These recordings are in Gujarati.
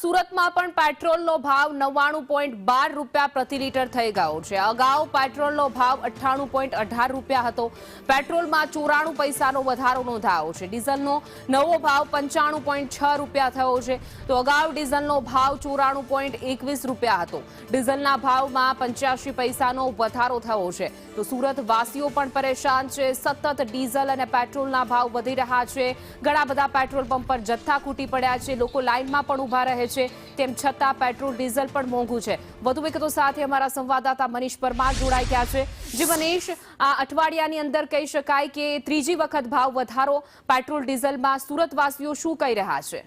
સુરતમાં પણ પેટ્રોલનો ભાવ 99.12 રૂપિયા પ્રતિ લીટર થઈ ગયો છે। અગાઉ પેટ્રોલનો ભાવ 98.18 રૂપિયા હતો। પેટ્રોલમાં 94 પૈસાનો વધારો નોંધાયો છે। ડીઝલનો નવો ભાવ 95.6 રૂપિયા થયો છે, તો અગાઉ ડીઝલનો ભાવ 94.21 રૂપિયા હતો। ડીઝલના ભાવમાં 85 પૈસાનો વધારો થયો છે, તો સુરત વાસીઓ પણ પરેશાન છે। સતત ડીઝલ અને પેટ્રોલના ભાવ વધી રહ્યા છે। ઘણા બધા પેટ્રોલ પંપ પર જથ્થા ખૂટી પડ્યા છે, લોકો લાઇનમાં પણ ઉભા રહે છે, તેમ છતાં પેટ્રોલ ડીઝલ પણ મોંઘું છે। વધુ વિગતો સાથે અમારા સંવાદદાતા મનીષ પરમાર જોડાઈ ગયા છે। જી મનીષ, આ અઠવાડિયાની અંદર કહી શકાય કે ત્રીજી વખત ભાવ વધારો પેટ્રોલ ડીઝલમાં, સુરતવાસીઓ શું કહી રહ્યા છે?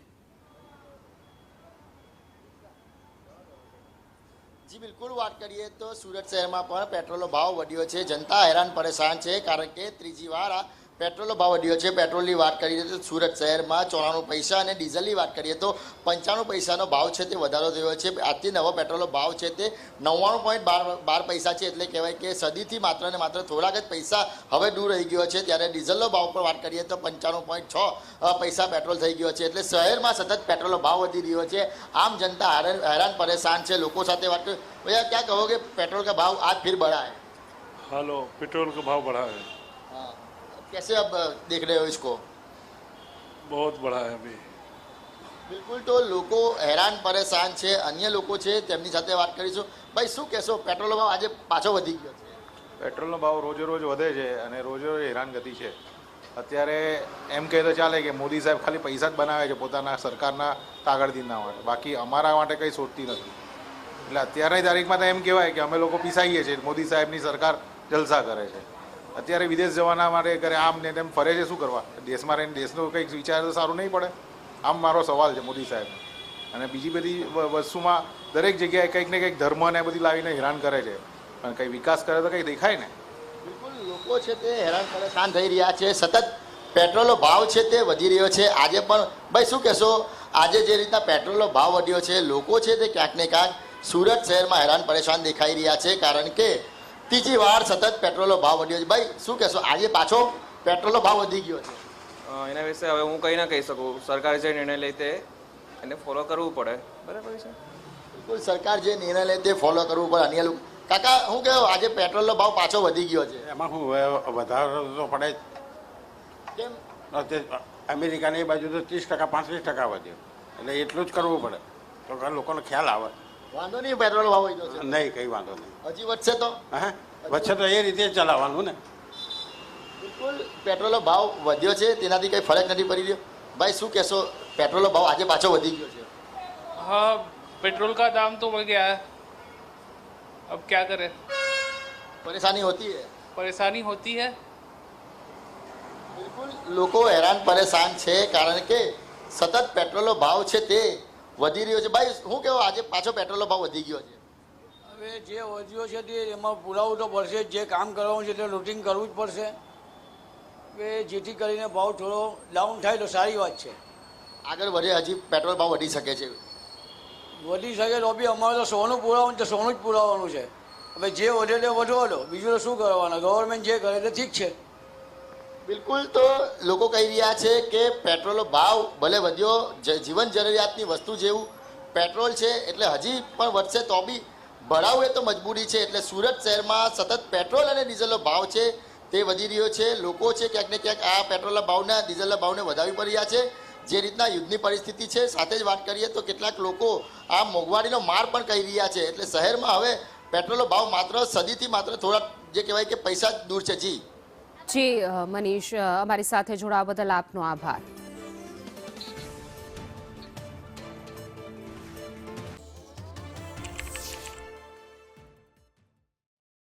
જી બિલકુલ, વાત કરીએ તો સુરત શહેરમાં પણ પેટ્રોલનો ભાવ વધ્યો છે। જનતા હેરાન પરેશાન છે, કારણ કે ત્રીજી વાર આ પેટ્રોલનો ભાવ વધ્યો છે। પેટ્રોલની વાત કરીએ તો સુરત શહેરમાં 94 પૈસા અને ડીઝલની વાત કરીએ તો 95 પૈસાનો ભાવ છે તે વધારો થયો છે। આજથી નવો પેટ્રોલનો ભાવ છે તે 99.12 પૈસા છે, એટલે કહેવાય કે સદીથી માત્ર ને માત્ર થોડાક જ પૈસા હવે દૂર રહી ગયો છે। ત્યારે ડીઝલનો ભાવ પર વાત કરીએ તો 95.6 પૈસા પેટ્રોલ થઈ ગયો છે, એટલે શહેરમાં સતત પેટ્રોલનો ભાવ વધી રહ્યો છે। આમ જનતા હેરાન પરેશાન છે। લોકો સાથે વાત કરીએ, ભैया क्या कहोगे, पेट्रोल का भाव आज फिर बढ़ा है? हेलो, पेट्रोल का भाव बढ़ा है। हाँ, कैसे अब देख रहे हो इसको? बहुत बढ़ा है अभी। બિલકુલ, તો લોકો હેરાન પરેશાન છે। અન્ય લોકો છે, તેમની સાથે વાત કરીશું। ભાઈ, શું કહેશો, પેટ્રોલનો ભાવ આજે પાછો વધી ગયો છે? પેટ્રોલનો ભાવ રોજે રોજ વધે છે અને રોજે રોજ હેરાનગતિ છે। અત્યારે એમ કહે તો ચાલે કે મોદી સાહેબ ખાલી પૈસા જ બનાવે છે પોતાના સરકારના કાગળદીના માટે, બાકી અમારા માટે કંઈ સોચતી નથી। એટલે અત્યારની તારીખમાં તો એમ કહેવાય કે અમે લોકો પીસાઈએ છીએ, મોદી સાહેબની સરકાર જલસા કરે છે। અત્યારે વિદેશ જવાના માટે કરે, આમ ને તેમ ફરે છે, શું કરવા? દેશમાં રહીને દેશનો કંઈક વિચાર તો સારું નહીં પડે? આમ મારો સવાલ છે મોદી સાહેબને। અને બીજી બધી વસ્તુમાં દરેક જગ્યાએ કંઈક ને કંઈક ધર્મ ને બધું લાવીને હેરાન કરે છે, પણ કંઈ વિકાસ કરે તો કંઈ દેખાય ને। બિલકુલ, લોકો છે તે હેરાન પરેશાન થઈ રહ્યા છે। સતત પેટ્રોલનો ભાવ છે તે વધી રહ્યો છે। આજે પણ ભાઈ શું કહેશો, આજે જે રીતના પેટ્રોલનો ભાવ વધ્યો છે, લોકો છે તે ક્યાંક ને ક્યાંક સુરત શહેરમાં હેરાન પરેશાન દેખાઈ રહ્યા છે, કારણ કે ત્રીજી વાર સતત પેટ્રોલનો ભાવ વધ્યો છે। ભાઈ શું કહેશો, આજે પાછો પેટ્રોલનો ભાવ વધી ગયો છે? એના વિશે હવે હું કંઈ ના કહી શકું। સરકારે જે નિર્ણય લે તે એને ફોલો કરવું પડે, બરાબર છે? બિલકુલ, સરકાર જે નિર્ણય લે તે ફોલો કરવું પડે। અન્ય લોકો, કાકા શું કહેવું, આજે પેટ્રોલનો ભાવ પાછો વધી ગયો છે, એમાં શું વધારો તો પડે જ। કેમ? અમેરિકાની બાજુ તો 30% 35% વધ્યો, એટલે એટલું જ કરવું પડે તો લોકોને ખ્યાલ આવે। વાંધો નહીં, પેટ્રોલનો ભાવ વધ્યો છે, નહીં, કંઈ વાંધો નહીં। હજી વધશે તો? હા, વચ્ચે તો એ રીતે ચલાવવાનું ને। બિલકુલ, પેટ્રોલનો ભાવ વધ્યો છે, તેનાથી કંઈ ફરક નથી પડી રહ્યો। ભાઈ શું કહેશો, પેટ્રોલનો ભાવ આજે પાછો વધી ગયો છે? हाँ, पेट्रोल का दाम तो बढ़ गया है, अब क्या करें, પરેશાની હોતી है? परेशानी होती है। બિલકુલ, લોકો હેરાન પરેશાન છે, કારણ કે સતત પેટ્રોલનો ભાવ છે તે વધી રહ્યો છે। ભાઈ શું કહેવું, આજે પાછો પેટ્રોલનો ભાવ વધી ગયો છે? હવે જે વધ્યો છે તે એમાં પુરાવું તો પડશે, જે કામ કરવાનું છે તે રૂટિન કરવું જ પડશે। હવે જેથી કરીને ભાવ થોડો ડાઉન થાય તો સારી વાત છે। આગળ વધે, હજી પેટ્રોલ ભાવ વધી શકે છે? વધી શકે તો બી અમારે તો સોનું પુરાવાનું તો સોનું જ પુરાવાનું છે। હવે જે વધે તે વધવા દો, બીજું તો શું કરવાના, ગવર્મેન્ટ જે કરે તે ઠીક છે। બિલકુલ, તો લોકો કહી રહ્યા છે કે પેટ્રોલનો ભાવ ભલે વધ્યો, જીવન જરૂરિયાતની વસ્તુ જેવું પેટ્રોલ છે, એટલે હજી પણ વધશે તો બી ભરાવું એ તો મજબૂરી છે। એટલે સુરત શહેરમાં સતત પેટ્રોલ અને ડીઝલનો ભાવ છે તે વધી રહ્યો છે। લોકો છે ક્યાંક ને ક્યાંક આ પેટ્રોલના ભાવના, ડીઝલના ભાવને વધાવી પડી રહ્યા છે, જે રીતના યુદ્ધની પરિસ્થિતિ છે। સાથે જ વાત કરીએ તો કેટલાક લોકો આ મોંઘવારીનો માર પણ કહી રહ્યા છે। એટલે શહેરમાં હવે પેટ્રોલનો ભાવ માત્ર સદીથી માત્ર થોડા જે કહેવાય કે પૈસા જ દૂર છે। જી જી મનીષ, અમારી સાથે જોડાવા બદલ આપનો આભાર।